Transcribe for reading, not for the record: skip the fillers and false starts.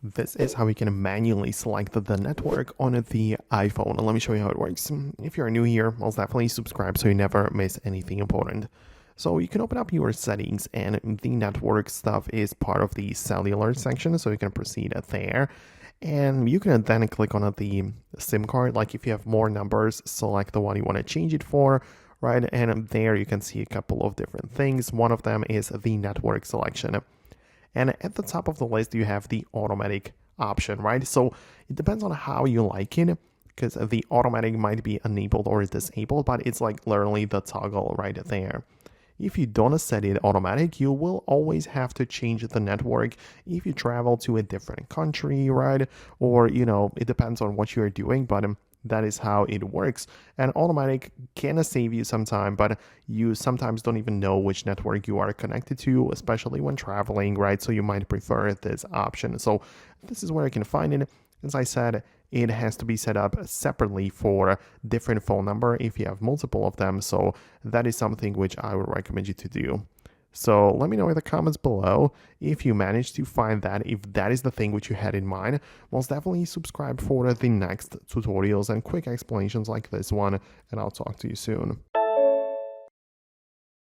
This is how you can manually select the network on the iPhone. And let me show you how it works. If you're new here, most definitely subscribe so you never miss anything important. So you can open up your settings and the network stuff is part of the cellular section. So you can proceed there. And you can then click on the SIM card. Like if you have more numbers, select the one you want to change it for, right? And there you can see a couple of different things. One of them is the network selection. And at the top of the list, you have the automatic option, right? So it depends on how you like it, because the automatic might be enabled or disabled, but it's like literally the toggle right there. If you don't set it automatic, you will always have to change the network if you travel to a different country, right? Or, it depends on what you're doing, but that is how it works. And automatic can save you some time, but you sometimes don't even know which network you are connected to, especially when traveling, right? So you might prefer this option. So this is where you can find it. As I said, it has to be set up separately for different phone number if you have multiple of them. So that is something which I would recommend you to do. So let me know in the comments below if you managed to find that, if that is the thing which you had in mind. Most definitely subscribe for the next tutorials and quick explanations like this one, and I'll talk to you soon.